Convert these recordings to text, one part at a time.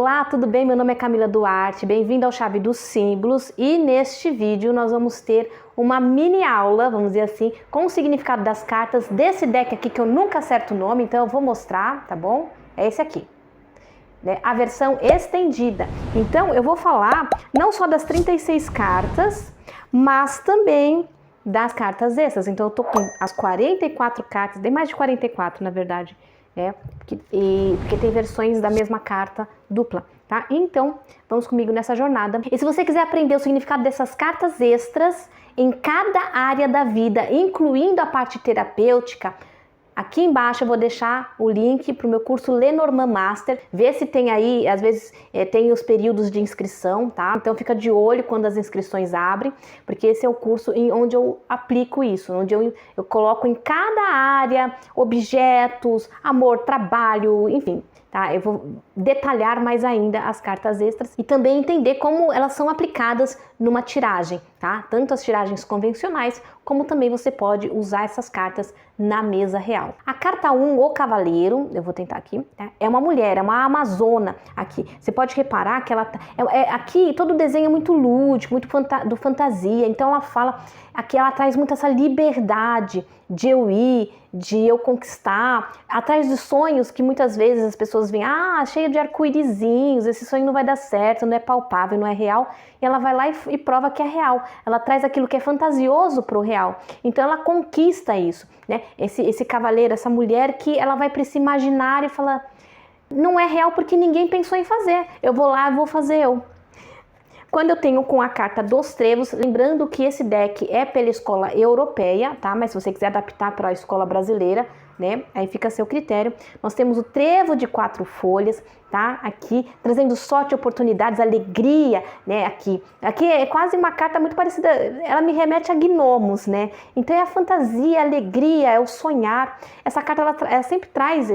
Olá, tudo bem? Meu nome é Camila Duarte, bem-vindo ao Chave dos Símbolos e neste vídeo nós vamos ter uma mini aula, vamos dizer assim, com o significado das cartas desse deck aqui que eu nunca acerto o nome, então eu vou mostrar, tá bom? É esse aqui, né? A versão estendida. Então eu vou falar não só das 36 cartas, mas também das cartas extras. Então eu tô com as 44 cartas, bem mais de 44 na verdade, porque tem versões da mesma carta dupla, tá? Então, vamos comigo nessa jornada. E se você quiser aprender o significado dessas cartas extras em cada área da vida, incluindo a parte terapêutica, aqui embaixo eu vou deixar o link para o meu curso Lenormand Master. Vê se tem aí, às vezes tem os períodos de inscrição, tá? Então fica de olho quando as inscrições abrem, porque esse é o curso onde eu aplico isso, onde eu coloco em cada área objetos, amor, trabalho, enfim. Tá? Eu vou detalhar mais ainda as cartas extras e também entender como elas são aplicadas numa tiragem, tá? Tanto as tiragens convencionais, como também você pode usar essas cartas na mesa real. A carta 1, o Cavaleiro, eu vou tentar aqui, tá? É uma mulher, é uma amazona aqui. Você pode reparar que ela aqui todo o desenho é muito lúdico, muito do fantasia, então ela fala, aqui ela traz muito essa liberdade de eu ir, de eu conquistar, atrás de sonhos que muitas vezes as pessoas veem, cheio de arco-írisinhos, esse sonho não vai dar certo, não é palpável, não é real, e ela vai lá e prova que é real, ela traz aquilo que é fantasioso para o real, então ela conquista isso, né? Esse cavaleiro, essa mulher que ela vai para esse imaginário e fala, não é real porque ninguém pensou em fazer, eu vou lá e vou fazer eu. Quando eu tenho com a carta dos trevos, lembrando que esse deck é pela escola europeia, tá? Mas se você quiser adaptar para a escola brasileira, né? Aí fica a seu critério. Nós temos o trevo de 4 folhas, tá? Aqui, trazendo sorte, oportunidades, alegria, né? Aqui é quase uma carta muito parecida, ela me remete a gnomos, né? Então é a fantasia, a alegria, é o sonhar. Essa carta, ela sempre traz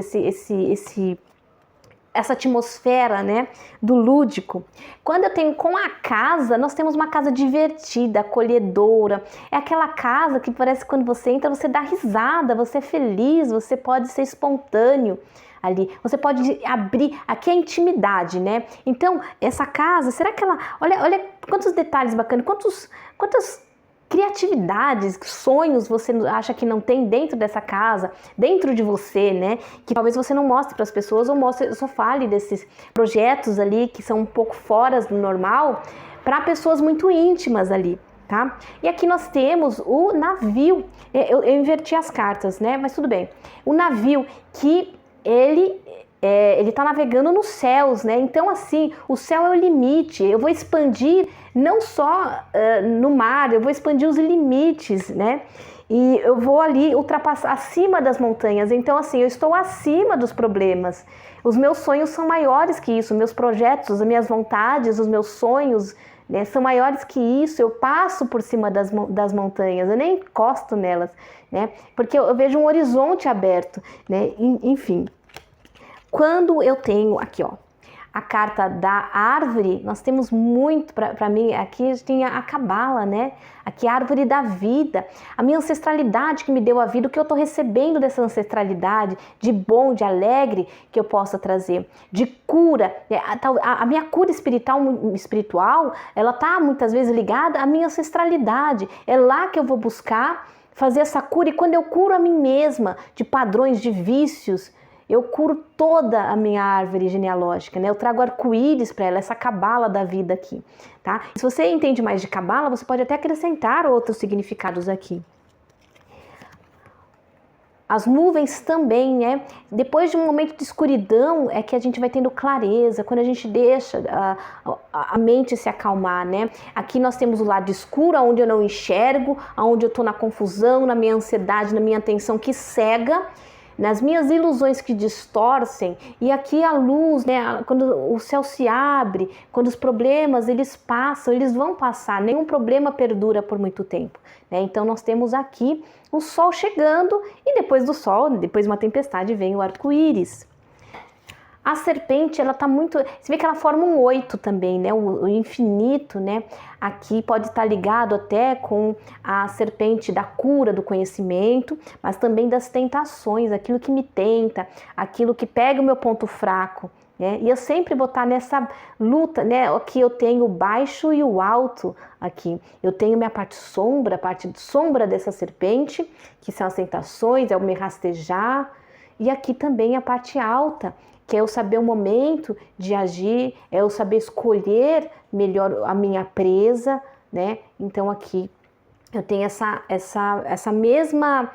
essa atmosfera, né, do lúdico. Quando eu tenho com a casa, nós temos uma casa divertida, acolhedora. É aquela casa que parece que quando você entra, você dá risada, você é feliz, você pode ser espontâneo ali. Você pode abrir, aqui é intimidade, né? Então, essa casa, será que ela... Olha quantos detalhes bacanas, quantas criatividades, sonhos você acha que não tem dentro dessa casa, dentro de você, né? Que talvez você não mostre para as pessoas ou só fale desses projetos ali que são um pouco fora do normal para pessoas muito íntimas ali, tá? E aqui nós temos o navio. Eu inverti as cartas, né? Mas tudo bem. O navio que ele está navegando nos céus, né? Então, assim, o céu é o limite. Eu vou expandir não só no mar, eu vou expandir os limites, né? E eu vou ali ultrapassar acima das montanhas. Então, assim, eu estou acima dos problemas. Os meus sonhos são maiores que isso. Meus projetos, as minhas vontades, os meus sonhos, né, são maiores que isso. Eu passo por cima das montanhas, eu nem encosto nelas, né? Porque eu vejo um horizonte aberto, né? Enfim. Quando eu tenho aqui, ó, a carta da árvore, nós temos muito, para mim, aqui tem a cabala, né? Aqui a árvore da vida, a minha ancestralidade que me deu a vida, o que eu estou recebendo dessa ancestralidade, de bom, de alegre, que eu possa trazer, de cura. A minha cura espiritual, ela está muitas vezes ligada à minha ancestralidade, é lá que eu vou buscar fazer essa cura, e quando eu curo a mim mesma de padrões, de vícios, eu curo toda a minha árvore genealógica, né? Eu trago arco-íris para ela, essa cabala da vida aqui, tá? Se você entende mais de cabala, você pode até acrescentar outros significados aqui. As nuvens também, né? Depois de um momento de escuridão é que a gente vai tendo clareza, quando a gente deixa a mente se acalmar, né? Aqui nós temos o lado escuro, onde eu não enxergo, onde eu tô na confusão, na minha ansiedade, na minha atenção que cega, nas minhas ilusões que distorcem, e aqui a luz, né, quando o céu se abre, quando os problemas eles passam, eles vão passar, nenhum problema perdura por muito tempo, né? Então nós temos aqui o sol chegando e depois do sol, depois de uma tempestade, vem o arco-íris. A serpente, ela tá muito... Você vê que ela forma um 8 também, né? O infinito, né? Aqui pode estar ligado até com a serpente da cura, do conhecimento, mas também das tentações, aquilo que me tenta, aquilo que pega o meu ponto fraco, né? E eu sempre vou estar nessa luta, né? Aqui eu tenho o baixo e o alto aqui. Eu tenho minha parte sombra, a parte sombra dessa serpente, que são as tentações, é o me rastejar. E aqui também a parte alta, que é eu saber o momento de agir, é eu saber escolher melhor a minha presa, né? Então aqui eu tenho essa mesma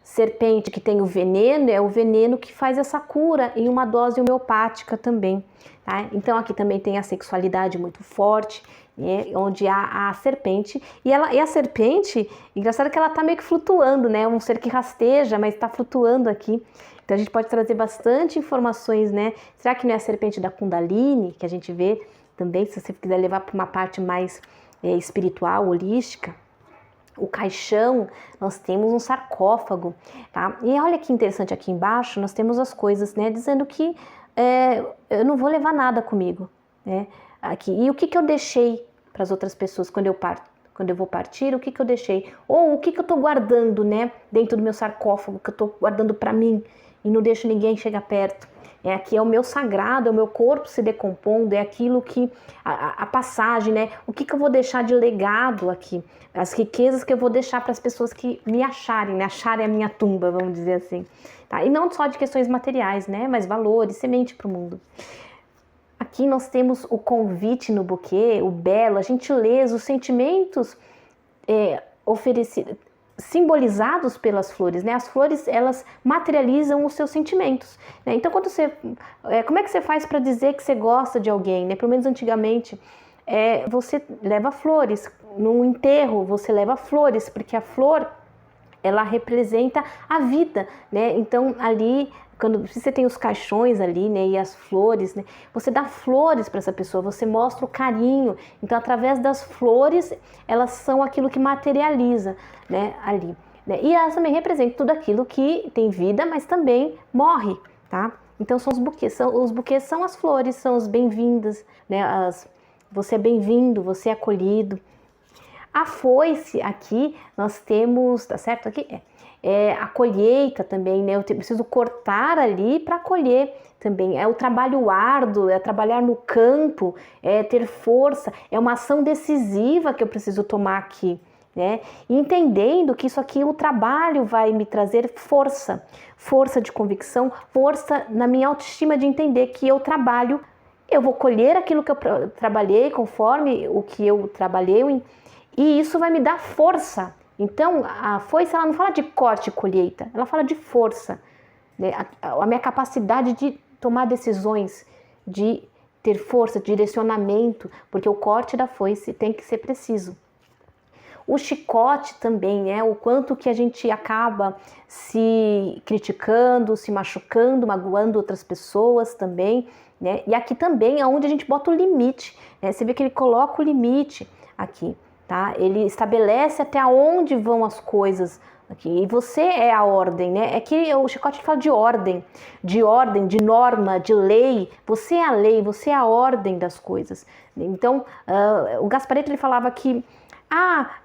serpente que tem o veneno, é o veneno que faz essa cura em uma dose homeopática também, tá? Então aqui também tem a sexualidade muito forte, né? Onde há a serpente, e a serpente, engraçado que ela tá meio que flutuando, né? Um ser que rasteja, mas está flutuando aqui. Então a gente pode trazer bastante informações, né? Será que não é a serpente da Kundalini, que a gente vê também, se você quiser levar para uma parte mais espiritual, holística? O caixão, nós temos um sarcófago, tá? E olha que interessante, aqui embaixo nós temos as coisas, né? Dizendo que eu não vou levar nada comigo, né? Aqui. E o que eu deixei para as outras pessoas quando eu vou partir, o que eu deixei? Ou o que eu estou guardando, né? Dentro do meu sarcófago, que eu estou guardando para mim e não deixo ninguém chegar perto. Aqui é o meu sagrado, é o meu corpo se decompondo, é aquilo que, a passagem, né? O que eu vou deixar de legado aqui? As riquezas que eu vou deixar para as pessoas que me acharem, né? Acharem a minha tumba, vamos dizer assim. Tá? E não só de questões materiais, né? Mas valores, semente para o mundo. Aqui nós temos o convite no buquê, o belo, a gentileza, os sentimentos oferecidos, simbolizados pelas flores, né? As flores, elas materializam os seus sentimentos, né? Então, quando como é que você faz para dizer que você gosta de alguém, né? Pelo menos antigamente, você leva flores. Num enterro, você leva flores, porque a flor, ela representa a vida, né? Então, ali, quando você tem os caixões ali, né, e as flores, né, você dá flores para essa pessoa, você mostra o carinho. Então, através das flores, elas são aquilo que materializa, né, ali, né? E elas também representam tudo aquilo que tem vida, mas também morre, tá? Então, são os buquês. Os buquês são as flores, são as bem-vindas, né? Você é bem-vindo, você é acolhido. A foice aqui, nós temos, tá certo aqui? A colheita também, né? Eu preciso cortar ali para colher também. É o trabalho árduo, é trabalhar no campo, é ter força, é uma ação decisiva que eu preciso tomar aqui, né? E entendendo que isso aqui, o trabalho vai me trazer força, força de convicção, força na minha autoestima de entender que eu trabalho, eu vou colher aquilo que eu trabalhei conforme o que eu trabalhei, e isso vai me dar força. Então, a foice, ela não fala de corte e colheita, ela fala de força, né? A minha capacidade de tomar decisões, de ter força, direcionamento, porque o corte da foice tem que ser preciso. O chicote também, né? O quanto que a gente acaba se criticando, se machucando, magoando outras pessoas também, né? E aqui também é onde a gente bota o limite, né? Você vê que ele coloca o limite aqui. Tá? Ele estabelece até onde vão as coisas aqui. E você é a ordem, né? É que o chicote fala de ordem, de norma, de lei. Você é a lei, você é a ordem das coisas. Então, o Gasparetto, ele falava que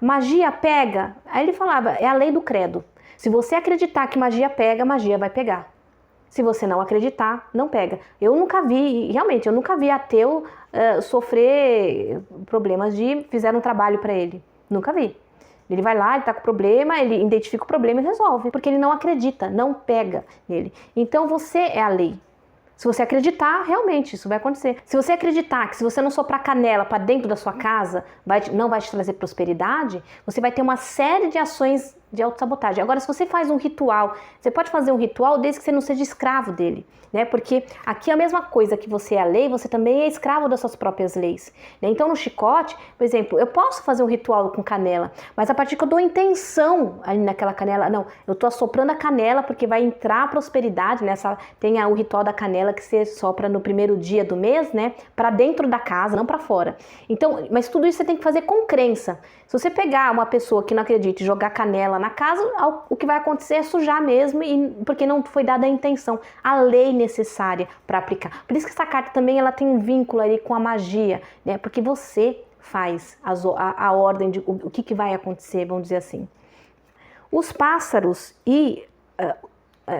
magia pega. Aí ele falava, é a lei do credo. Se você acreditar que magia pega, magia vai pegar. Se você não acreditar, não pega. Eu nunca vi ateu sofrer problemas fizeram um trabalho para ele. Nunca vi. Ele vai lá, ele tá com problema, ele identifica o problema e resolve, porque ele não acredita, não pega nele. Então você é a lei. Se você acreditar, realmente isso vai acontecer. Se você acreditar que se você não soprar canela para dentro da sua casa, não vai te trazer prosperidade, você vai ter uma série de ações de autossabotagem. Agora, se você faz um ritual, você pode fazer um ritual desde que você não seja escravo dele, né? Porque aqui é a mesma coisa que você é a lei, você também é escravo das suas próprias leis, né? Então, no chicote, por exemplo, eu posso fazer um ritual com canela, mas a partir que eu dou intenção ali naquela canela, não, eu tô assoprando a canela porque vai entrar a prosperidade, né? Tem o ritual da canela que você sopra no primeiro dia do mês, né? Para dentro da casa, não para fora. Então, mas tudo isso você tem que fazer com crença. Se você pegar uma pessoa que não acredita e jogar canela na casa, o que vai acontecer é sujar mesmo, porque não foi dada a intenção, a lei necessária para aplicar. Por isso que essa carta também ela tem um vínculo ali com a magia, né? Porque você faz a ordem de o que vai acontecer, vamos dizer assim. Os pássaros e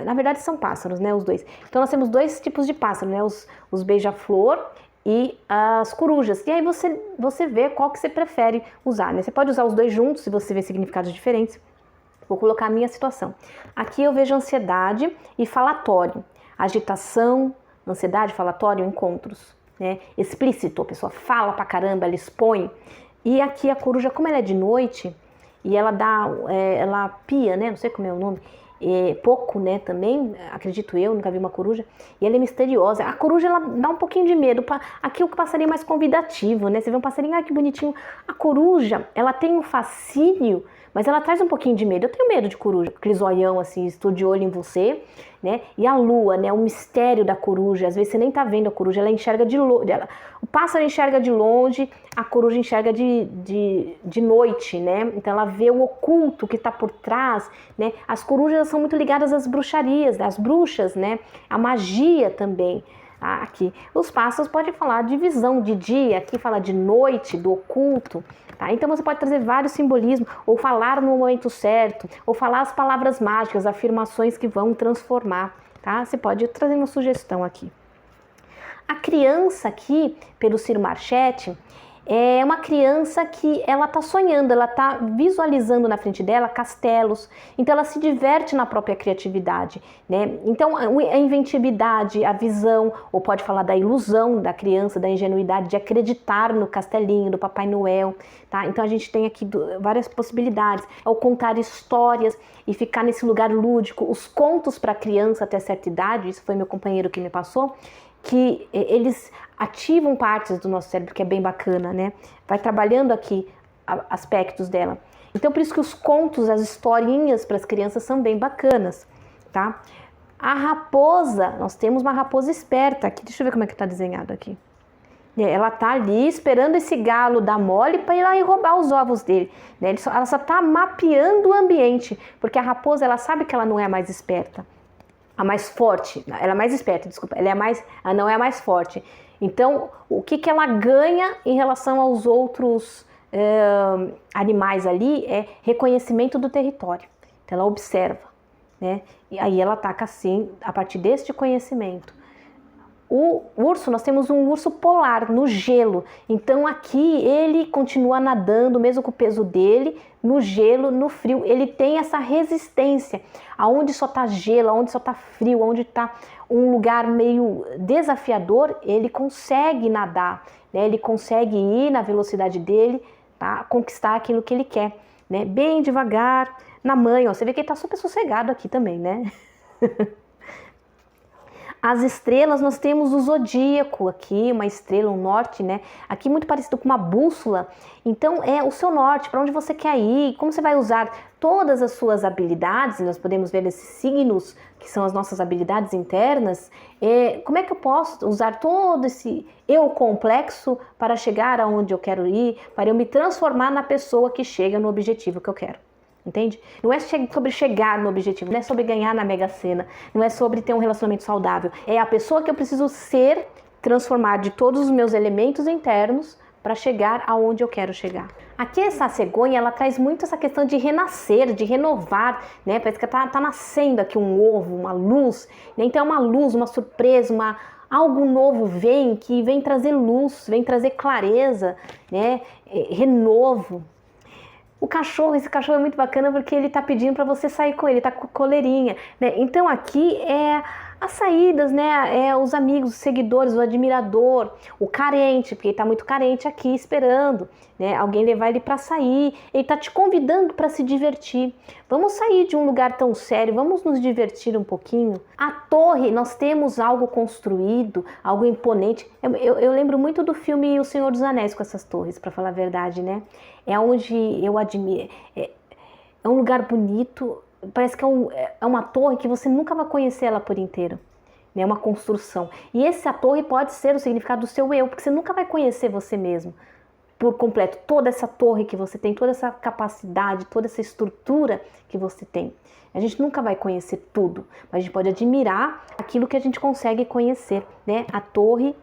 Na verdade são pássaros, né, os dois. Então nós temos dois tipos de pássaro, né, os beija-flor e as corujas. E aí você vê qual que você prefere usar, né? Você pode usar os dois juntos se você vê significados diferentes. Vou colocar a minha situação. Aqui eu vejo ansiedade e falatório. Agitação, ansiedade, falatório, encontros, né? Explícito, a pessoa fala pra caramba, ela expõe. E aqui a coruja, como ela é de noite, e ela ela pia, né? Não sei como é o nome. Pouco, né, também, acredito eu, nunca vi uma coruja, e ela é misteriosa. A coruja, ela dá um pouquinho de medo. Aqui o passarinho é mais convidativo, né? Você vê um passarinho, ai que bonitinho. A coruja, ela tem um fascínio, mas ela traz um pouquinho de medo. Eu tenho medo de coruja, aquele zoião assim, estou de olho em você, né? E a lua, né, o mistério da coruja, às vezes você nem tá vendo a coruja, ela enxerga de longe, o pássaro enxerga de longe, a coruja enxerga de noite, né? Então ela vê o oculto que está por trás, né? As corujas são muito ligadas às bruxarias, às bruxas, né? A magia também. Aqui, os pássaros podem falar de visão de dia, aqui fala de noite, do oculto, tá? Então você pode trazer vários simbolismos, ou falar no momento certo, ou falar as palavras mágicas, afirmações que vão transformar, tá? Você pode trazer uma sugestão aqui. A criança aqui, pelo Ciro Marchetti, é uma criança que ela está sonhando, ela está visualizando na frente dela castelos, então ela se diverte na própria criatividade, né? Então a inventividade, a visão, ou pode falar da ilusão da criança, da ingenuidade de acreditar no castelinho, do Papai Noel, tá? Então a gente tem aqui várias possibilidades, ao contar histórias e ficar nesse lugar lúdico, os contos para criança até certa idade, isso foi meu companheiro que me passou, que eles ativam partes do nosso cérebro, que é bem bacana, né? Vai trabalhando aqui aspectos dela. Então, por isso que os contos, as historinhas para as crianças são bem bacanas, tá? A raposa, nós temos uma raposa esperta aqui. Deixa eu ver como é que tá desenhado aqui. Ela tá ali esperando esse galo dar mole para ir lá e roubar os ovos dele, né? Ela só tá mapeando o ambiente, porque a raposa, ela sabe que ela não é a mais esperta. A mais forte, ela é mais esperta, desculpa, ela não é a mais forte. Então, o que ela ganha em relação aos outros animais ali é reconhecimento do território. Então, ela observa, né? E aí ela ataca assim, a partir deste conhecimento. O urso, nós temos um urso polar, no gelo. Então aqui ele continua nadando, mesmo com o peso dele, no gelo, no frio. Ele tem essa resistência. Aonde só tá gelo, aonde só tá frio, aonde tá um lugar meio desafiador, ele consegue nadar, né? Ele consegue ir na velocidade dele, tá? Conquistar aquilo que ele quer, né? Bem devagar, na manha. Ó. Você vê que ele tá super sossegado aqui também, né? As estrelas, nós temos o zodíaco aqui, uma estrela, um norte, né? Aqui muito parecido com uma bússola. Então é o seu norte, para onde você quer ir, como você vai usar todas as suas habilidades, nós podemos ver esses signos, que são as nossas habilidades internas, como é que eu posso usar todo esse eu complexo para chegar aonde eu quero ir, para eu me transformar na pessoa que chega no objetivo que eu quero. Entende? Não é sobre chegar no objetivo, não é sobre ganhar na Mega Sena, não é sobre ter um relacionamento saudável. É a pessoa que eu preciso ser, transformar de todos os meus elementos internos para chegar aonde eu quero chegar. Aqui essa cegonha, ela traz muito essa questão de renascer, de renovar, né? Parece que tá nascendo aqui um ovo, uma luz, né? Então é uma luz, uma surpresa, algo novo que vem trazer luz, vem trazer clareza, né? Renovo. Esse cachorro é muito bacana porque ele tá pedindo para você sair com ele, tá com coleirinha, né? Então aqui é as saídas, né? Os amigos, os seguidores, o admirador, o carente, porque ele tá muito carente aqui esperando, né? Alguém levar ele para sair, ele tá te convidando para se divertir. Vamos sair de um lugar tão sério, vamos nos divertir um pouquinho. A torre, nós temos algo construído, algo imponente. Eu lembro muito do filme O Senhor dos Anéis com essas torres, para falar a verdade, né? É onde eu admiro, é um lugar bonito, parece que é uma torre que você nunca vai conhecer ela por inteiro, né? É uma construção. E essa torre pode ser o significado do seu eu, porque você nunca vai conhecer você mesmo por completo. Toda essa torre que você tem, toda essa capacidade, toda essa estrutura que você tem. A gente nunca vai conhecer tudo, mas a gente pode admirar aquilo que a gente consegue conhecer, né? A torre,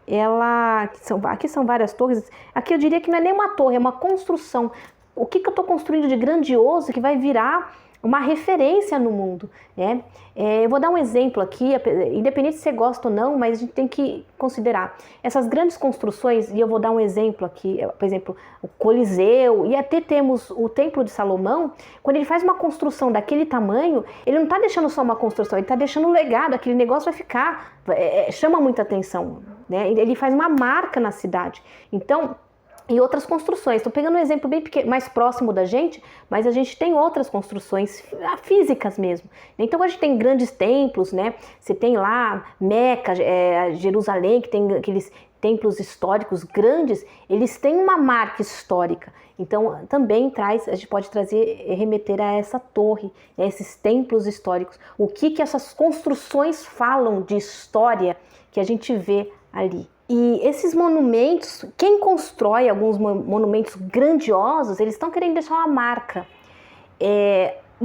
aqui são várias torres. Aqui eu diria que não é nem uma torre, é uma construção. O que eu estou construindo de grandioso que vai virar uma referência no mundo, né? Eu vou dar um exemplo aqui, independente se você gosta ou não, mas a gente tem que considerar essas grandes construções, e eu vou dar um exemplo aqui, por exemplo, o Coliseu, e até temos o Templo de Salomão. Quando ele faz uma construção daquele tamanho, ele não está deixando só uma construção, ele está deixando um legado, aquele negócio vai ficar, chama muita atenção, né? Ele faz uma marca na cidade. Então, e outras construções, estou pegando um exemplo bem pequeno, mais próximo da gente, mas a gente tem outras construções físicas mesmo. Então a gente tem grandes templos, né? Você tem lá Meca, Jerusalém, que tem aqueles templos históricos grandes, eles têm uma marca histórica. Então também a gente pode remeter a essa torre, a esses templos históricos. O que essas construções falam de história que a gente vê ali. E esses monumentos, quem constrói alguns monumentos grandiosos, eles estão querendo deixar uma marca,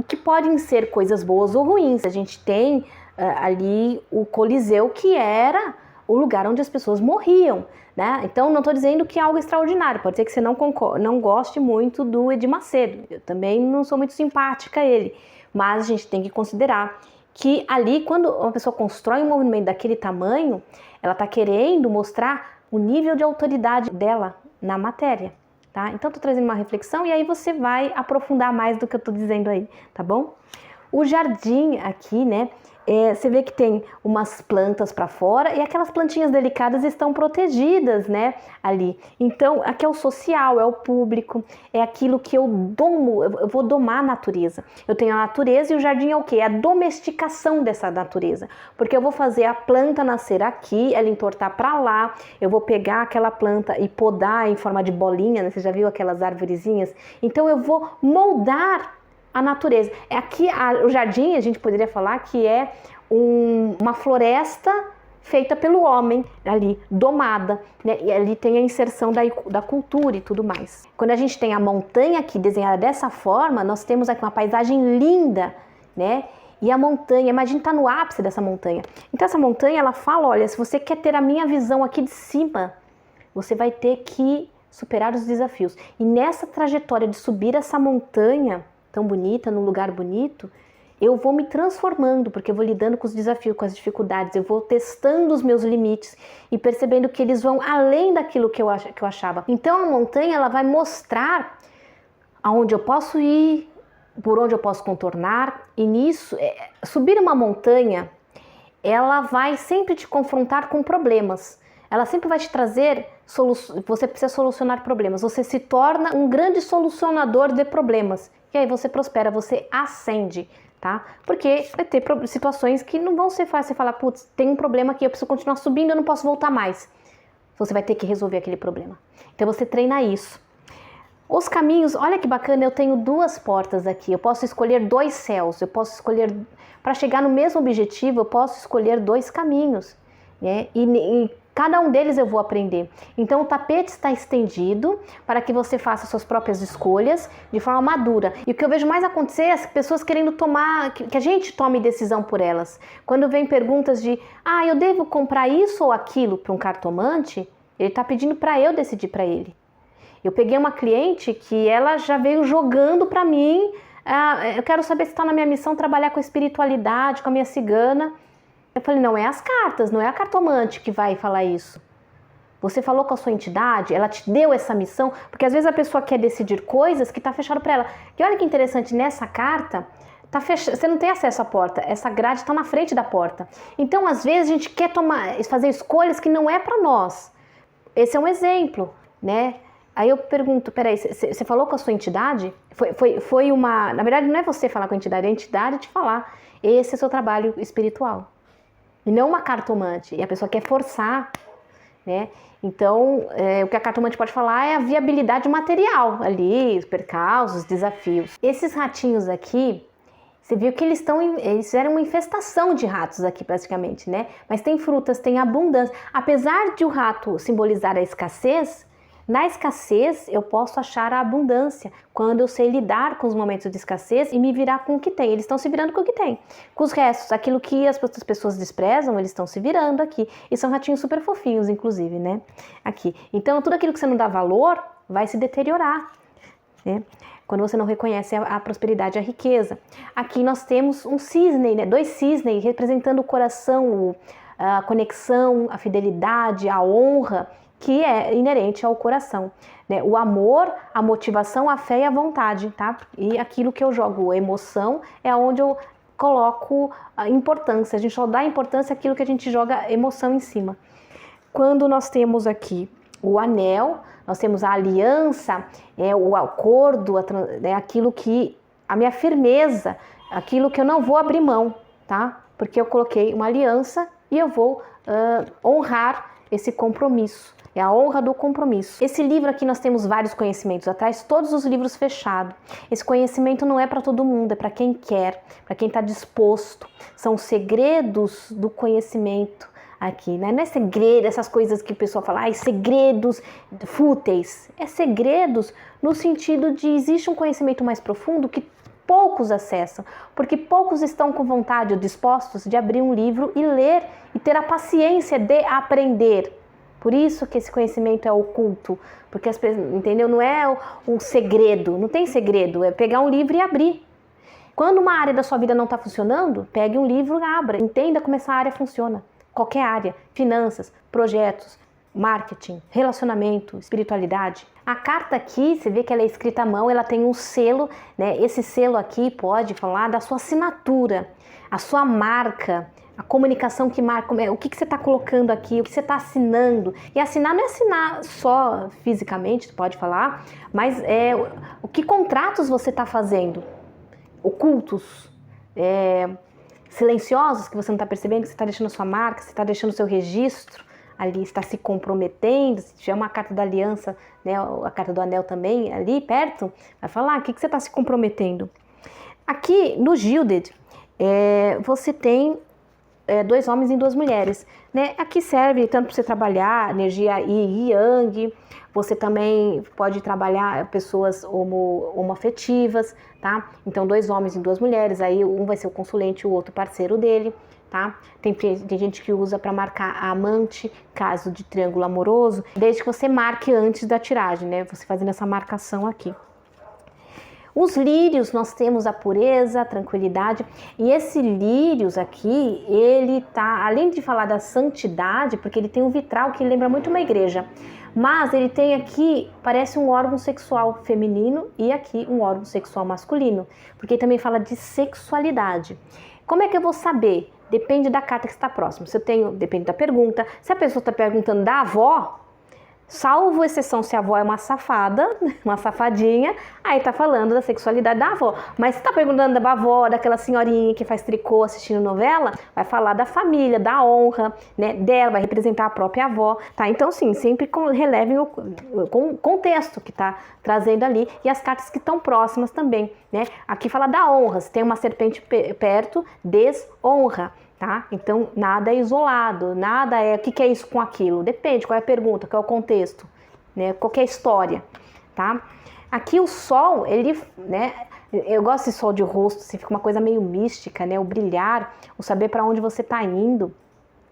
que podem ser coisas boas ou ruins. A gente tem ali o Coliseu, que era o lugar onde as pessoas morriam, né? Então não estou dizendo que é algo extraordinário, pode ser que você não goste muito do Edir Macedo, eu também não sou muito simpática a ele, mas a gente tem que considerar que ali, quando uma pessoa constrói um monumento daquele tamanho, ela está querendo mostrar o nível de autoridade dela na matéria, tá? Então, estou trazendo uma reflexão e aí você vai aprofundar mais do que eu estou dizendo aí, tá bom? O jardim aqui, né? Você vê que tem umas plantas para fora e aquelas plantinhas delicadas estão protegidas, né, ali. Então, aqui é o social, é o público, é aquilo que eu domo, eu vou domar a natureza. Eu tenho a natureza e o jardim é o quê? É a domesticação dessa natureza. Porque eu vou fazer a planta nascer aqui, ela entortar para lá, eu vou pegar aquela planta e podar em forma de bolinha, né? Você já viu aquelas arvorezinhas? Então, eu vou moldar a natureza. Aqui o jardim, a gente poderia falar que é uma floresta feita pelo homem, ali, domada, né? E ali tem a inserção da cultura e tudo mais. Quando a gente tem a montanha aqui desenhada dessa forma, nós temos aqui uma paisagem linda, né? E a montanha, imagina estar no ápice dessa montanha. Então essa montanha, ela fala, olha, se você quer ter a minha visão aqui de cima, você vai ter que superar os desafios. E nessa trajetória de subir essa montanha tão bonita, num lugar bonito, eu vou me transformando, porque eu vou lidando com os desafios, com as dificuldades, eu vou testando os meus limites e percebendo que eles vão além daquilo que eu achava. Então a montanha, ela vai mostrar aonde eu posso ir, por onde eu posso contornar, e nisso, subir uma montanha, ela vai sempre te confrontar com problemas. Ela sempre vai te trazer você precisa solucionar problemas, você se torna um grande solucionador de problemas. E aí você prospera, você ascende, tá? Porque vai ter situações que não vão ser fáceis. Você falar, putz, tem um problema aqui, eu preciso continuar subindo, eu não posso voltar mais. Você vai ter que resolver aquele problema. Então você treina isso. Os caminhos, olha que bacana, eu tenho 2 portas aqui. Eu posso escolher 2 céus, eu posso escolher, para chegar no mesmo objetivo, eu posso escolher 2 caminhos, né? E cada um deles eu vou aprender. Então o tapete está estendido para que você faça suas próprias escolhas de forma madura. E o que eu vejo mais acontecer é as pessoas querendo que a gente tome decisão por elas. Quando vem perguntas de, eu devo comprar isso ou aquilo para um cartomante, ele está pedindo para eu decidir para ele. Eu peguei uma cliente que ela já veio jogando para mim, eu quero saber se está na minha missão trabalhar com a espiritualidade, com a minha cigana. Eu falei, não é as cartas, não é a cartomante que vai falar isso. Você falou com a sua entidade, ela te deu essa missão, porque às vezes a pessoa quer decidir coisas que está fechado para ela. E olha que interessante, nessa carta, você não tem acesso à porta, essa grade está na frente da porta. Então, às vezes, a gente quer fazer escolhas que não é para nós. Esse é um exemplo, né? Aí eu pergunto, peraí, você falou com a sua entidade? Na verdade, não é você falar com a entidade te falar. Esse é o seu trabalho espiritual. E não uma cartomante. E a pessoa quer forçar, né? Então, o que a cartomante pode falar é a viabilidade material ali, os percalços, os desafios. Esses ratinhos aqui, você viu que eles fizeram uma infestação de ratos aqui praticamente, né? Mas tem frutas, tem abundância. Apesar de o rato simbolizar a escassez, na escassez eu posso achar a abundância, quando eu sei lidar com os momentos de escassez e me virar com o que tem. Eles estão se virando com o que tem. Com os restos, aquilo que as outras pessoas desprezam, eles estão se virando aqui. E são ratinhos super fofinhos, inclusive, né? Aqui. Então, tudo aquilo que você não dá valor vai se deteriorar, né? quando você não reconhece a prosperidade e a riqueza. Aqui nós temos um cisne, né? 2 cisnes representando o coração, a conexão, a fidelidade, a honra, que é inerente ao coração, né? O amor, a motivação, a fé e a vontade, tá? E aquilo que eu jogo emoção é onde eu coloco a importância. A gente só dá importância àquilo que a gente joga emoção em cima. Quando nós temos aqui o anel, nós temos a aliança, o acordo, aquilo que, a minha firmeza, aquilo que eu não vou abrir mão, tá? Porque eu coloquei uma aliança e eu vou honrar esse compromisso. É a honra do compromisso. Esse livro aqui nós temos vários conhecimentos atrás, todos os livros fechados. Esse conhecimento não é para todo mundo, é para quem quer, para quem está disposto. São segredos do conhecimento aqui, né? Não é segredo, essas coisas que o pessoal fala, segredos fúteis. É segredos no sentido de existe um conhecimento mais profundo que poucos acessam, porque poucos estão com vontade ou dispostos de abrir um livro e ler e ter a paciência de aprender. Por isso que esse conhecimento é oculto, porque as pessoas, entendeu? Não é um segredo, não tem segredo, é pegar um livro e abrir. Quando uma área da sua vida não está funcionando, pegue um livro e abra, entenda como essa área funciona. Qualquer área, finanças, projetos, marketing, relacionamento, espiritualidade. A carta aqui, você vê que ela é escrita à mão, ela tem um selo, né? Esse selo aqui pode falar da sua assinatura, a sua marca, a comunicação que marca, o que você está colocando aqui, o que você está assinando. E assinar não é assinar só fisicamente, pode falar, mas o que contratos você está fazendo, ocultos, silenciosos, que você não está percebendo, que você está deixando a sua marca, você está deixando o seu registro ali, está se comprometendo. Se tiver uma carta da aliança, né, a carta do anel também ali perto, vai falar o que você está se comprometendo. Aqui no Gilded, você tem 2 homens e 2 mulheres, né? Aqui serve tanto para você trabalhar energia yin e yang, você também pode trabalhar pessoas homoafetivas, tá? Então 2 homens e 2 mulheres, aí um vai ser o consulente e o outro parceiro dele, tá? Tem gente que usa para marcar a amante, caso de triângulo amoroso, desde que você marque antes da tiragem, né? Você fazendo essa marcação aqui. Os lírios, nós temos a pureza, a tranquilidade, e esse lírios aqui, ele tá, além de falar da santidade, porque ele tem um vitral que lembra muito uma igreja, mas ele tem aqui, parece um órgão sexual feminino e aqui um órgão sexual masculino, porque ele também fala de sexualidade. Como é que eu vou saber? Depende da carta que está próxima. Se eu tenho, depende da pergunta. Se a pessoa está perguntando da avó, salvo exceção se a avó é uma safada, uma safadinha, aí tá falando da sexualidade da avó. Mas se tá perguntando da avó, daquela senhorinha que faz tricô assistindo novela, vai falar da família, da honra, né, dela, vai representar a própria avó, tá? Então sim, sempre relevem o contexto que tá trazendo ali e as cartas que estão próximas também, né? Aqui fala da honra, se tem uma serpente perto, desonra. Tá? Então, nada é isolado, nada é... O que é isso com aquilo? Depende, qual é a pergunta, qual é o contexto, né? Qual é a história, tá? Aqui o sol, ele, né? Eu gosto desse sol de rosto, assim, fica uma coisa meio mística, né? O brilhar, o saber para onde você está indo,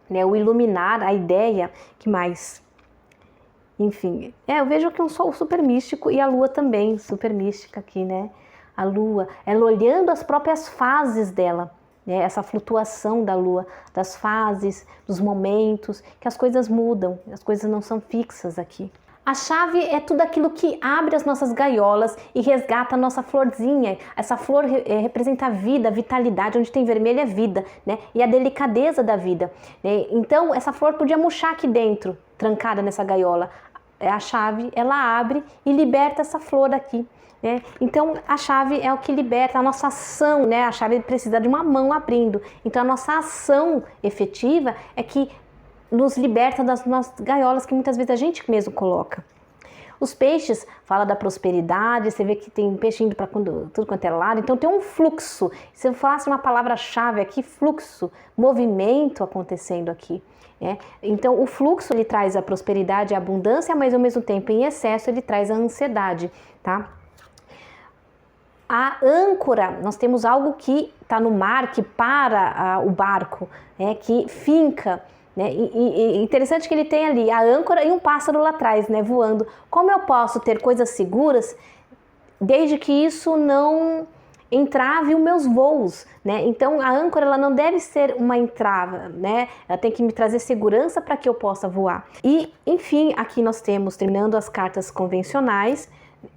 né? O iluminar, a ideia, que mais? Enfim, eu vejo aqui um sol super místico e a lua também, super mística aqui, né? A lua, ela olhando as próprias fases dela, essa flutuação da lua, das fases, dos momentos, que as coisas mudam, as coisas não são fixas aqui. A chave é tudo aquilo que abre as nossas gaiolas e resgata a nossa florzinha. Essa flor representa a vida, a vitalidade, onde tem vermelho é vida, né? E a delicadeza da vida, né? Então essa flor podia murchar aqui dentro, trancada nessa gaiola. A chave, ela abre e liberta essa flor daqui. Então a chave é o que liberta a nossa ação, né? A chave precisa de uma mão abrindo. Então a nossa ação efetiva é que nos liberta das nossas gaiolas que muitas vezes a gente mesmo coloca. Os peixes fala da prosperidade, você vê que tem peixe indo para tudo quanto é lado, então tem um fluxo. Se eu falasse uma palavra-chave aqui, fluxo, movimento acontecendo aqui. Então o fluxo ele traz a prosperidade e a abundância, mas ao mesmo tempo em excesso ele traz a ansiedade, tá? A âncora, nós temos algo que está no mar, que para o barco, que finca, né? E interessante que ele tem ali a âncora e um pássaro lá atrás, né, voando. Como eu posso ter coisas seguras desde que isso não entrave os meus voos, né? Então a âncora ela não deve ser uma entrava, né? Ela tem que me trazer segurança para que eu possa voar. E, enfim, aqui nós temos, terminando as cartas convencionais,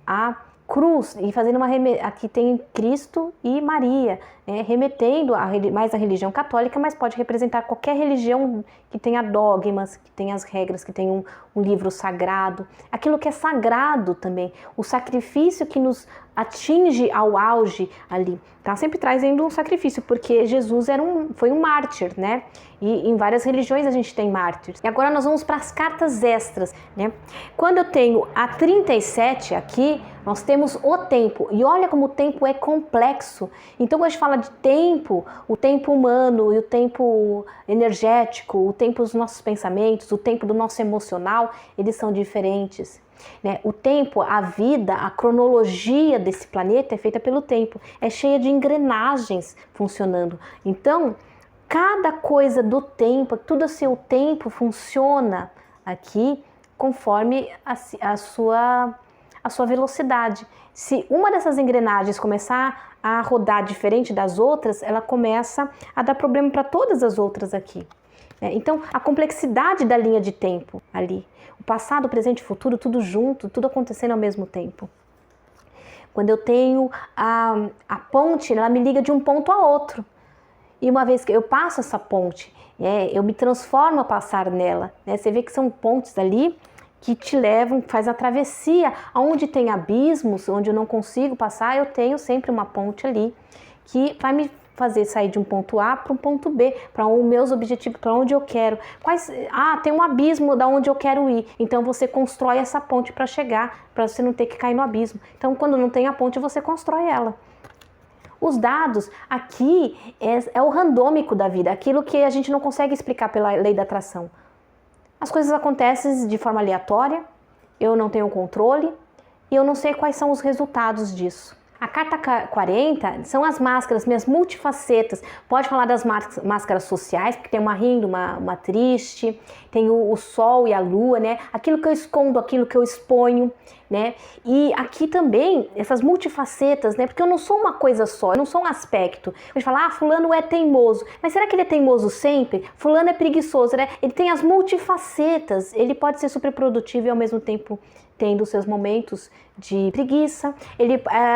a cruz, e fazendo aqui tem Cristo e Maria, né, remetendo mais à religião católica, mas pode representar qualquer religião que tenha dogmas, que tenha as regras, que tenha um livro sagrado, aquilo que é sagrado também, o sacrifício que nos atinge ao auge ali, tá sempre trazendo um sacrifício, porque Jesus foi um mártir, né? E em várias religiões a gente tem mártires. E agora nós vamos para as cartas extras, né? Quando eu tenho a 37 aqui, nós temos o tempo. E olha como o tempo é complexo. Então, quando a gente fala de tempo, o tempo humano e o tempo energético, o tempo dos nossos pensamentos, o tempo do nosso emocional, eles são diferentes. Né? O tempo, a vida, a cronologia desse planeta é feita pelo tempo. É cheia de engrenagens funcionando. Então, cada coisa do tempo, tudo o seu tempo funciona aqui conforme a sua velocidade. Se uma dessas engrenagens começar a rodar diferente das outras, ela começa a dar problema para todas as outras aqui. Então, a complexidade da linha de tempo ali, o passado, presente e futuro, tudo junto, tudo acontecendo ao mesmo tempo. Quando eu tenho a ponte, ela me liga de um ponto a outro. E uma vez que eu passo essa ponte, eu me transformo a passar nela. Né? Você vê que são pontes ali que te levam, faz a travessia. Onde tem abismos, onde eu não consigo passar, eu tenho sempre uma ponte ali que vai me fazer sair de um ponto A para um ponto B, para os meus objetivos, para onde eu quero. Tem um abismo da onde eu quero ir. Então você constrói essa ponte para chegar, para você não ter que cair no abismo. Então quando não tem a ponte, você constrói ela. Os dados aqui é o randômico da vida, aquilo que a gente não consegue explicar pela lei da atração. As coisas acontecem de forma aleatória, eu não tenho controle e eu não sei quais são os resultados disso. A carta 40 são as máscaras, minhas multifacetas. Pode falar das máscaras sociais, porque tem uma rindo, uma triste, tem o sol e a lua, né? Aquilo que eu escondo, aquilo que eu exponho, né? E aqui também, essas multifacetas, né? Porque eu não sou uma coisa só, eu não sou um aspecto. A gente fala, fulano é teimoso. Mas será que ele é teimoso sempre? Fulano é preguiçoso, né? Ele tem as multifacetas, ele pode ser super produtivo e ao mesmo tempo tendo os seus momentos de preguiça.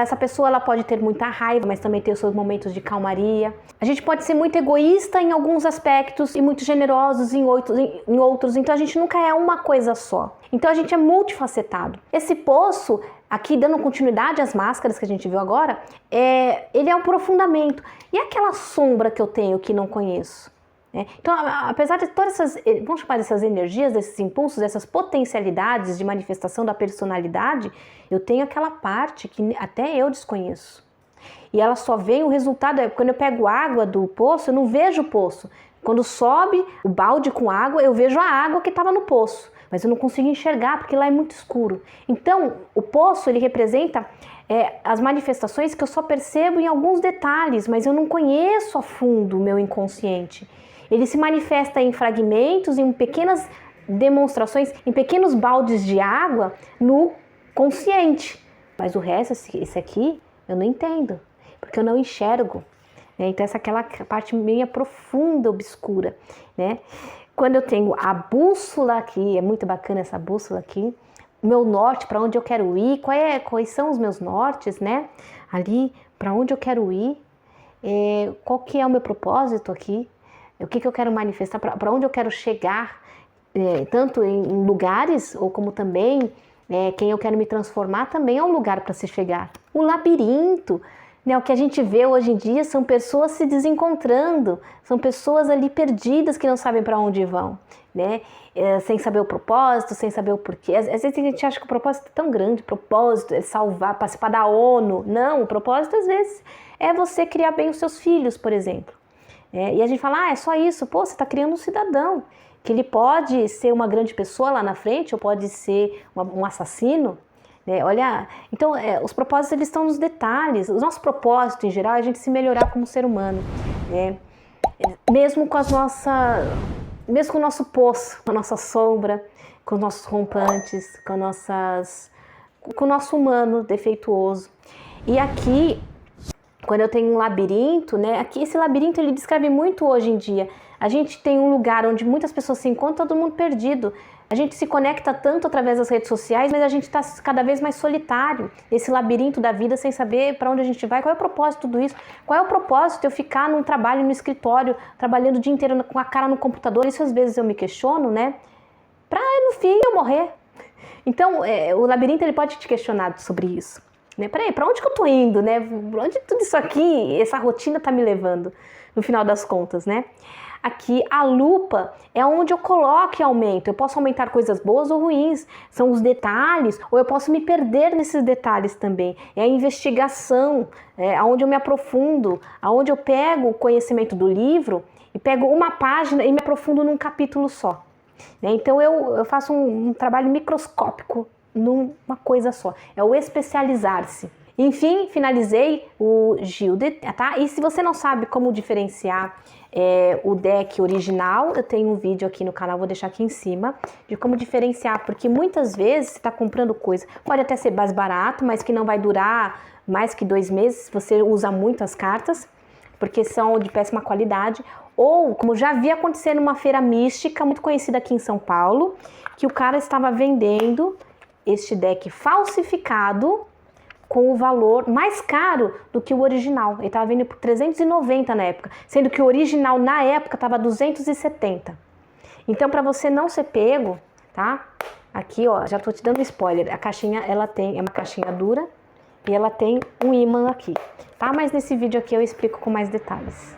Essa pessoa ela pode ter muita raiva, mas também ter os seus momentos de calmaria. A gente pode ser muito egoísta em alguns aspectos e muito generosos em outros. Então a gente nunca é uma coisa só. Então a gente é multifacetado. Esse poço, aqui dando continuidade às máscaras que a gente viu agora, ele é um aprofundamento. E aquela sombra que eu tenho que não conheço? Então, apesar de todas essas, vamos chamar dessas energias, desses impulsos, dessas potencialidades de manifestação da personalidade, eu tenho aquela parte que até eu desconheço. E ela só vem o resultado, quando eu pego água do poço, eu não vejo o poço. Quando sobe o balde com água, eu vejo a água que estava no poço, mas eu não consigo enxergar porque lá é muito escuro. Então, o poço, ele representa as manifestações que eu só percebo em alguns detalhes, mas eu não conheço a fundo o meu inconsciente. Ele se manifesta em fragmentos, em pequenas demonstrações, em pequenos baldes de água no consciente. Mas o resto, esse aqui, eu não entendo, porque eu não enxergo. Então essa é aquela parte meio profunda, obscura. Né? Quando eu tenho a bússola aqui, é muito bacana essa bússola aqui, meu norte, para onde eu quero ir, quais são os meus nortes, né? Ali, para onde eu quero ir, qual que é o meu propósito aqui, o que eu quero manifestar, para onde eu quero chegar, tanto em lugares, ou como também quem eu quero me transformar, também é um lugar para se chegar. O labirinto, né, o que a gente vê hoje em dia são pessoas se desencontrando, são pessoas ali perdidas que não sabem para onde vão, né? Sem saber o propósito, sem saber o porquê. Às vezes a gente acha que o propósito é tão grande, o propósito é salvar, participar da ONU. Não, o propósito às vezes é você criar bem os seus filhos, por exemplo. E a gente fala, é só isso. Pô, você está criando um cidadão, que ele pode ser uma grande pessoa lá na frente, ou pode ser um assassino. Olha, então os propósitos eles estão nos detalhes. O nosso propósito em geral é a gente se melhorar como ser humano, mesmo com mesmo com o nosso poço, com a nossa sombra, com os nossos rompantes, com as nossas com o nosso humano defeituoso. E aqui, quando eu tenho um labirinto, né? Aqui esse labirinto ele descreve muito hoje em dia. A gente tem um lugar onde muitas pessoas se encontram, todo mundo perdido. A gente se conecta tanto através das redes sociais, mas a gente está cada vez mais solitário. Esse labirinto da vida sem saber para onde a gente vai. Qual é o propósito de tudo isso? Qual é o propósito de eu ficar num trabalho, no escritório, trabalhando o dia inteiro com a cara no computador? Isso às vezes eu me questiono, né? Para no fim eu morrer. Então, o labirinto ele pode te questionar sobre isso. Né? Peraí, para onde que eu tô indo? Né? Pra onde tudo isso aqui, essa rotina tá me levando, no final das contas, né? Aqui, a lupa é onde eu coloco e aumento. Eu posso aumentar coisas boas ou ruins. São os detalhes, ou eu posso me perder nesses detalhes também. É a investigação, onde eu me aprofundo, onde eu pego o conhecimento do livro e pego uma página e me aprofundo num capítulo só. Né? Então, eu faço um trabalho microscópico numa coisa só. É o especializar-se. Enfim, finalizei o Gilded, tá? E se você não sabe como diferenciar o deck original, eu tenho um vídeo aqui no canal, vou deixar aqui em cima, de como diferenciar, porque muitas vezes você está comprando coisa, pode até ser mais barato, mas que não vai durar mais que 2 meses, se você usa muito as cartas, porque são de péssima qualidade, ou como já vi acontecer numa feira mística, muito conhecida aqui em São Paulo, que o cara estava vendendo este deck falsificado com o valor mais caro do que o original. Ele estava vendendo por 390 na época, sendo que o original na época estava 270. Então, para você não ser pego, tá? Aqui, ó, já tô te dando spoiler. A caixinha, ela é uma caixinha dura e ela tem um ímã aqui, tá? Mas nesse vídeo aqui eu explico com mais detalhes.